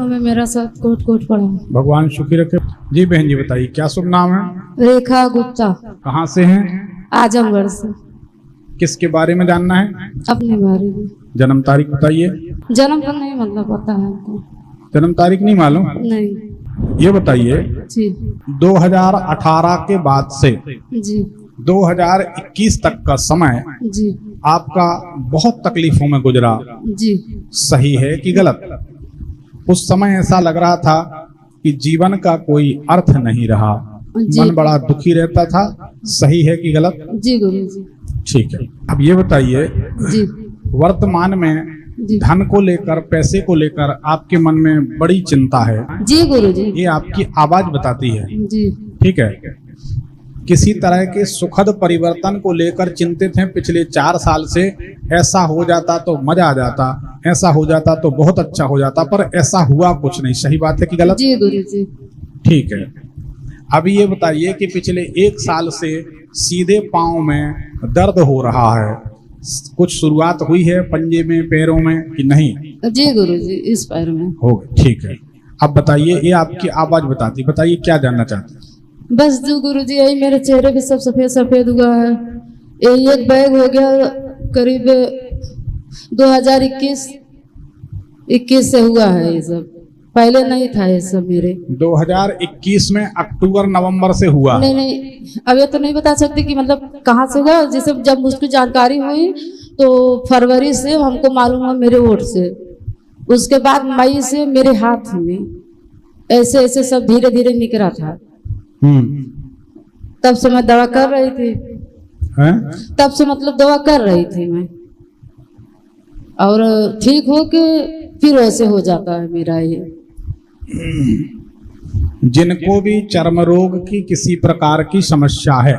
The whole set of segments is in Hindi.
चरणों में मेरा साथ कोट कोट पड़ा। भगवान सुखी रखे। जी बहन जी बताइए, क्या शुभ नाम है? रेखा गुप्ता। कहाँ से हैं? आजमगढ़ से। किसके बारे में जानना है? अपने बारे में। जन्म तारीख बताइए। जन्म का नहीं मतलब पता है हमको। जन्म तारीख नहीं मालूम? नहीं। ये बताइए जी 2018 के बाद से जी 2021 तक का समय जी आपका बहुत तकलीफों में गुजरा, जी। सही है कि गलत? उस समय ऐसा लग रहा था कि जीवन का कोई अर्थ नहीं रहा, मन बड़ा दुखी रहता था, सही है कि गलत? जी गुरु जी। ठीक है। अब ये बताइए जी वर्तमान में जी धन को लेकर, पैसे को लेकर आपके मन में बड़ी चिंता है। जी गुरु जी। ये आपकी आवाज बताती है। जी ठीक है। किसी तरह के सुखद परिवर्तन को लेकर चिंतित हैं पिछले 4 साल से। ऐसा हो जाता तो मजा आ जाता, ऐसा हो जाता तो बहुत अच्छा हो जाता, पर ऐसा हुआ कुछ नहीं। सही बात है कि गलत? जी गुरु जी। ठीक है। अभी ये बताइए कि पिछले 1 साल से सीधे पांव में दर्द हो रहा है, कुछ शुरुआत हुई है पंजे में, पैरों में कि नहीं? जी गुरु जी, इस पैर में हो गई। ठीक है। अब बताइए, ये आपकी आवाज बताती, बताइए क्या जानना चाहते हैं? बस जो गुरु जी, यही मेरे चेहरे पे सब सफेद सफेद हुआ है। यही एक बैग हो गया करीब 2021 से हुआ है ये सब, पहले नहीं था ये सब मेरे। 2021 में अक्टूबर नवंबर से हुआ? नहीं नहीं, अब ये तो नहीं बता सकती कि मतलब कहाँ से हुआ। जैसे जब मुझको जानकारी हुई तो फरवरी से हमको मालूम हुआ मेरे वोट से, उसके बाद मई से मेरे हाथ में ऐसे ऐसे सब धीरे धीरे निकला था। तब से मैं दवा कर रही थी। तब से मतलब दवा कर रही थी मैं, और ठीक हो के फिर वैसे हो जाता है मेरा ये। जिनको भी चर्म रोग की किसी प्रकार की समस्या है,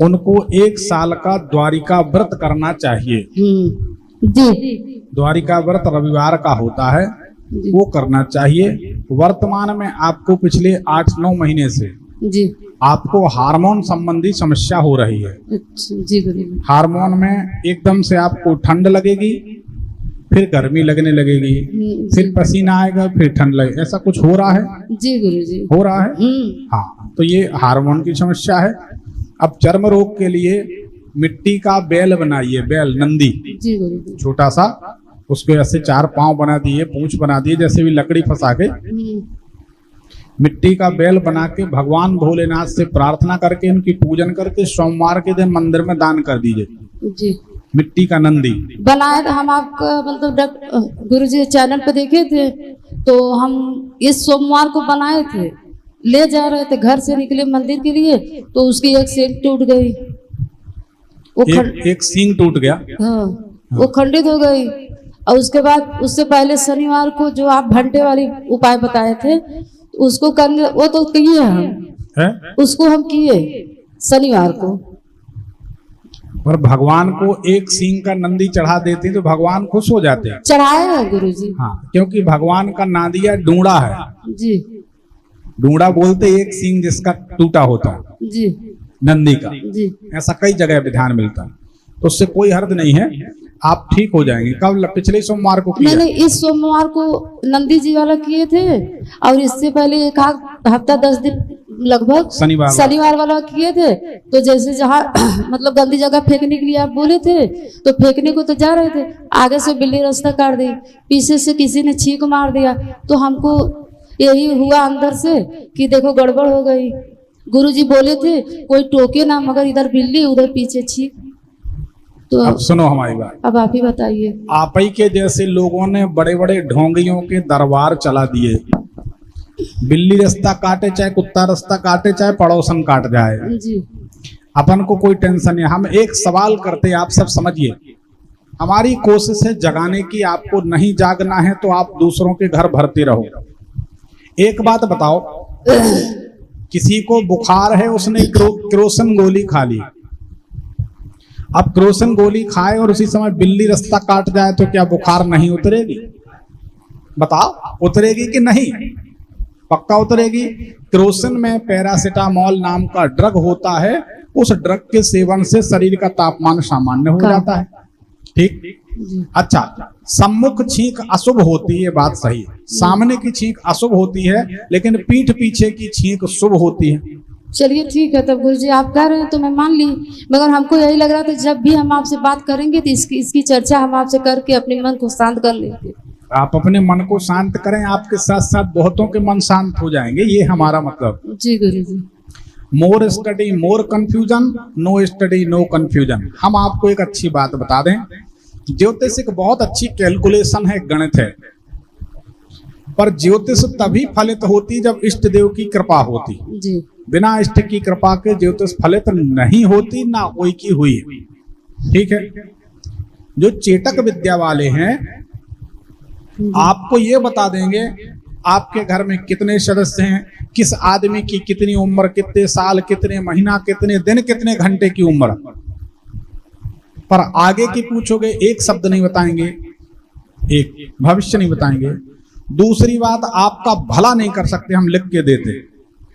उनको 1 साल का द्वारिका व्रत करना चाहिए। जी। द्वारिका व्रत रविवार का होता है, वो करना चाहिए। वर्तमान में आपको पिछले 8-9 महीने से जी आपको हार्मोन संबंधी समस्या हो रही है। जी गुरु। हार्मोन में एकदम से आपको ठंड लगेगी, फिर गर्मी लगने लगेगी, फिर पसीना आएगा, फिर ठंड लगेगी, ऐसा कुछ हो रहा है? जी गुरु जी। हो रहा है। हाँ, तो ये हार्मोन की समस्या है। अब चर्म रोग के लिए मिट्टी का बैल बनाइए, बैल नंदी। जी गुरु जी। छोटा सा, उसको ऐसे 4 पांव बना दिए, पूंछ बना दिए, जैसे भी लकड़ी फंसा के मिट्टी का बैल बना के भगवान भोलेनाथ से प्रार्थना करके, उनकी पूजन करके सोमवार के दिन मंदिर में दान कर दीजिए। जी। मिट्टी का नंदी बनाए तो हम आपका मतलब गुरु जी चैनल पे देखे थे, तो हम इस सोमवार को बनाए थे, ले जा रहे थे, घर से निकले मंदिर के लिए तो उसकी एक सींग टूट गई। एक सींग टूट गया। हाँ, वो खंडित हो गई। और उसके बाद उससे पहले शनिवार को जो आप घंटे वाली उपाय बताए थे उसको करने, वो तो किए हम, उसको हम किए शनिवार को। और भगवान को एक सींग का नंदी चढ़ा देते तो भगवान खुश हो जाते हैं। चढ़ाए हैं गुरु जी। हाँ, क्योंकि भगवान का नादिया डूंडा है। जी। डूंडा बोलते एक सींग जिसका टूटा होता है, जी। नंदी का। जी। ऐसा कई जगह विधान मिलता है, तो उससे कोई हर्ज नहीं है, आप ठीक हो जाएंगे। कब? पिछले सोमवार को किया? नहीं, इस सोमवार को नंदी जी वाला किए थे, और इससे पहले 1 हफ्ता 10 दिन लगभग शनिवार वाला किए थे। तो जैसे जहाँ मतलब गंदी जगह फेंकने के लिए आप बोले थे, तो फेंकने को तो जा रहे थे, आगे से बिल्ली रास्ता काट दी, पीछे से किसी ने छींक मार दिया, तो हमको यही हुआ अंदर से कि देखो गड़बड़ हो गई। गुरुजी बोले थे कोई टोके ना, मगर इधर बिल्ली उधर पीछे छींक। तो अब सुनो हमारी बात, अब आप ही बताइए। आप ही के जैसे लोगों ने बड़े बड़े ढोंगियों के दरबार चला दिए। बिल्ली रास्ता काटे, चाहे कुत्ता रास्ता काटे, चाहे पड़ोसन काट जाए, जी। अपन को कोई टेंशन नहीं। हम एक सवाल करते, आप सब समझिए, हमारी कोशिश है जगाने की। आपको नहीं जागना है तो आप दूसरों के घर भरते रहो। एक बात बताओ, किसी को बुखार है, उसने क्रोसिन गोली खा ली। अब क्रोसिन गोली खाए और उसी समय बिल्ली रास्ता काट जाए तो क्या बुखार नहीं उतरेगी? बताओ, उतरेगी कि नहीं? पक्का उतरेगी। क्रोसिन में पैरासिटामोल नाम का ड्रग होता है, उस ड्रग के सेवन से शरीर का तापमान सामान्य हो जाता है। ठीक। अच्छा, सम्मुख छींक अशुभ होती है, बात सही है। सामने की छींक अशुभ होती है, लेकिन पीठ पीछे की छींक शुभ होती है। चलिए ठीक है, तब गुरुजी आप कह रहे हैं तो मैं मान ली, मगर हमको यही लग रहा था जब भी हम आपसे बात करेंगे तो इसकी चर्चा हम आपसे करके अपने मन को शांत कर लेंगे। आप अपने मन को शांत करें, आपके साथ साथ बहुतों के मन शांत हो जाएंगे, ये हमारा मतलब। जी गुरुजी। More study more confusion, no study no confusion. हम आपको एक अच्छी बात बता दें, ज्योतिष एक बहुत अच्छी कैलकुलेशन है, गणित है, पर ज्योतिष तभी फलित होती जब इष्ट देव की कृपा होती जी। बिना इष्ट की कृपा के ज्योतिष फलित नहीं होती, ना कोई की हुई। ठीक है, जो चेटक विद्या वाले हैं आपको ये बता देंगे आपके घर में कितने सदस्य हैं, किस आदमी की कितनी उम्र, कितने साल, कितने महीना, कितने दिन, कितने घंटे की उम्र, पर आगे की पूछोगे एक शब्द नहीं बताएंगे, एक भविष्य नहीं बताएंगे। दूसरी बात, आपका भला नहीं कर सकते, हम लिख के देते,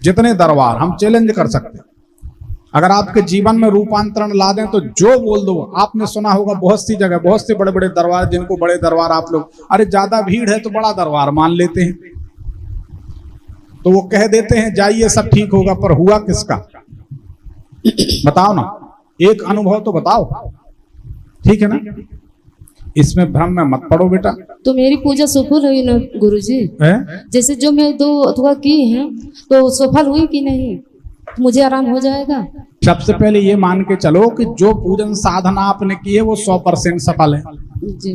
जितने दरबार हम चैलेंज कर सकते। अगर आपके जीवन में रूपांतरण ला दें तो जो बोल दो। आपने सुना होगा बहुत सी जगह, बहुत से बड़े बड़े दरबार, जिनको बड़े दरबार आप लोग, अरे ज्यादा भीड़ है तो बड़ा दरबार मान लेते हैं, तो वो कह देते हैं जाइए सब ठीक होगा, पर हुआ किसका बताओ ना, एक अनुभव तो बताओ। ठीक है ना, इसमें भ्रम में मत पड़ो बेटा। तो मेरी पूजा सफल हुई ना गुरुजी? जैसे जो मैं 2 अथवा की हैं तो सफल हुई कि नहीं, मुझे आराम हो जाएगा? सबसे पहले ये मान के चलो कि जो पूजन साधना आपने की है वो 100% सफल है जी।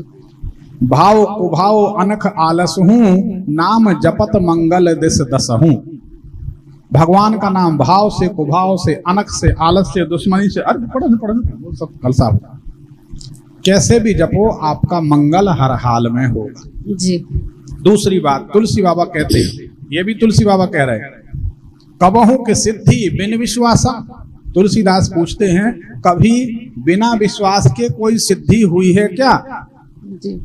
भाव कुभाव अनख आलस हूँ, नाम जपत मंगल दिस दस हूँ। भगवान का नाम भाव से, कुभाव से, अनख से, आलस से, दुश्मनी से, अरे पढ़ो सब कलसा होगा, कैसे भी जपो आपका मंगल हर हाल में होगा जी। दूसरी बात, तुलसी बाबा कहते हैं, ये भी तुलसी बाबा कह रहे हैं, कबहू के सिद्धि बिन विश्वासा। तुलसीदास पूछते हैं कभी बिना विश्वास के कोई सिद्धि हुई है क्या? जी।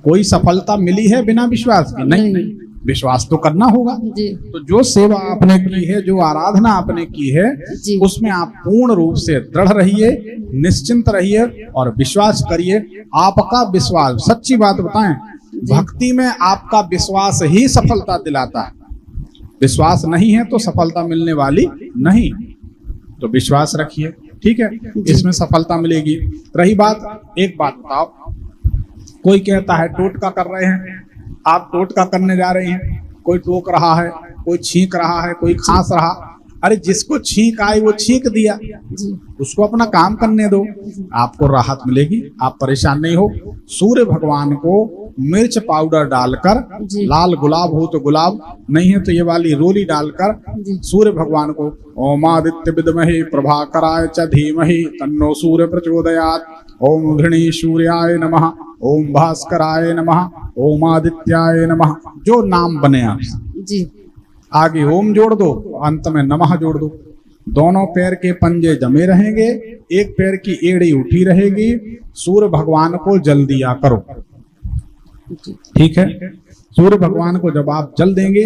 कोई सफलता मिली है बिना विश्वास के? नहीं, विश्वास तो करना होगा जी। तो जो सेवा आपने की है, जो आराधना आपने की है, उसमें आप पूर्ण रूप से दृढ़ रहिए, निश्चिंत रहिए और विश्वास करिए। आपका विश्वास, सच्ची बात बताएं, भक्ति में आपका विश्वास ही सफलता दिलाता है। विश्वास नहीं है तो सफलता मिलने वाली नहीं, तो विश्वास रखिए। ठीक है, इसमें सफलता मिलेगी। रही बात, एक बात बताओ, कोई कहता है टोटका कर रहे हैं, आप टोटका करने जा रहे हैं, कोई टोक रहा है, कोई छींक रहा है, कोई खांस रहा, अरे जिसको छींक आई वो छींक दिया, उसको अपना काम करने दो, आपको राहत मिलेगी, आप परेशान नहीं हो। सूर्य भगवान को मिर्च पाउडर डालकर, लाल गुलाब हो तो गुलाब, नहीं है तो ये वाली रोली डालकर सूर्य भगवान को ओम आदित्य विद्महे प्रभाकराय च धीमहि तन्नो सूर्य प्रचोदयात्, ओम घृणी सूर्याय नमः, ओम भास्कराय नमः, ओम आदित्याय नमः, जो नाम बने आप जी। आगे ओम जोड़ दो, अंत में नमः जोड़ दो। दोनों पैर के पंजे जमे रहेंगे, एक पैर की एड़ी उठी रहेगी। सूर्य भगवान को जल दिया करो। ठीक है, सूर्य भगवान को जब आप जल देंगे,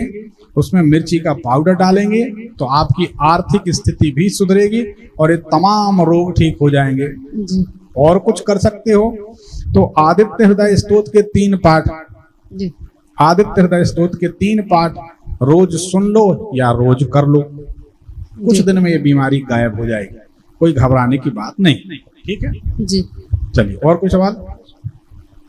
उसमें मिर्ची का पाउडर डालेंगे तो आपकी आर्थिक स्थिति भी सुधरेगी और ये तमाम रोग ठीक हो जाएंगे जी। और कुछ कर सकते हो तो आदित्य हृदय स्तोत्र के 3 पाठ जी। आदित्य हृदय स्तोत्र के 3 पाठ रोज सुन लो या रोज कर लो, कुछ दिन में ये बीमारी गायब हो जाएगी, कोई घबराने की बात नहीं। ठीक है जी। चलिए, और कोई सवाल?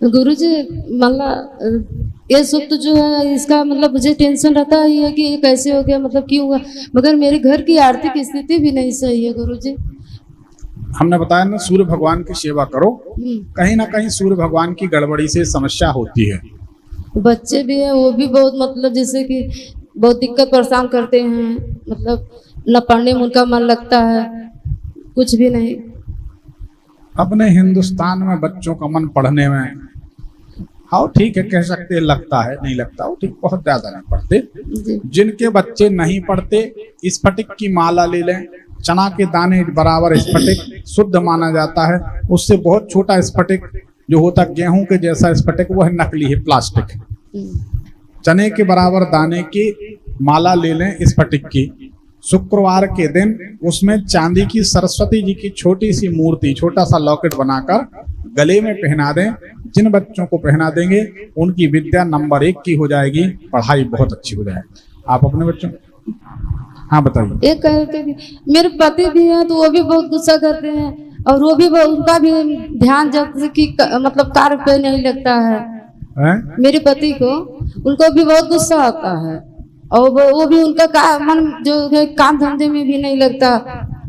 गुरुजी, मतलब ये सब तो जो है, इसका मतलब मुझे टेंशन रहता है कि ये कैसे हो गया, मतलब क्यों हुआ, मगर मेरे घर की आर्थिक स्थिति भी नहीं सही है गुरुजी। हमने बताया ना, सूर्य भगवान की सेवा करो, कहीं ना कहीं सूर्य भगवान की गड़बड़ी से समस्या होती है। बच्चे भी हैं, वो भी बहुत मतलब जैसे कि बहुत दिक्कत परेशान करते हैं, मतलब न पढ़ने में उनका मन लगता है, कुछ भी नहीं। अपने हिंदुस्तान में बच्चों का मन पढ़ने में, हाँ ठीक है, कह सकते हैं लगता है, नहीं लगता वो ठीक, बहुत ज्यादा नहीं पढ़ते। जिनके बच्चे नहीं पढ़ते, स्फटिक की माला ले लें, चना के दाने बराबर स्फटिक शुद्ध माना जाता है, उससे बहुत छोटा स्फटिक जो होता गेहूं के जैसा स्फटिक, वो है नकली है, प्लास्टिक। चने के बराबर दाने की माला ले लें स्फटिक की, शुक्रवार के दिन उसमें चांदी की सरस्वती जी की छोटी सी मूर्ति, छोटा सा लॉकेट बनाकर गले में पहना दें। जिन बच्चों को पहना देंगे उनकी विद्या नंबर 1 की हो जाएगी, पढ़ाई बहुत अच्छी हो जाएगी। आप अपने बच्चों, हाँ बताइए। एक कह रहे थे कि मेरे पति भी हैं तो वो भी बहुत गुस्सा करते हैं, और वो भी उनका भी ध्यान जब कि मतलब कार्य पे नहीं लगता है। मेरे पति को, उनको भी बहुत गुस्सा आता है, और वो भी उनका मन जो है काम धंधे में भी नहीं लगता,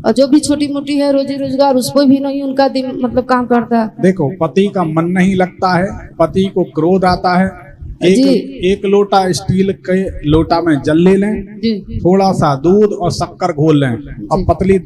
और जो भी छोटी मोटी है रोजी रोजगार उस पर भी नहीं उनका मतलब काम करता। देखो, पति का मन नहीं लगता है, पति को क्रोध आता है। एक लोटा स्टील के लोटा में जल ले लें, थोड़ा सा दूध और शक्कर घोल लें और पतली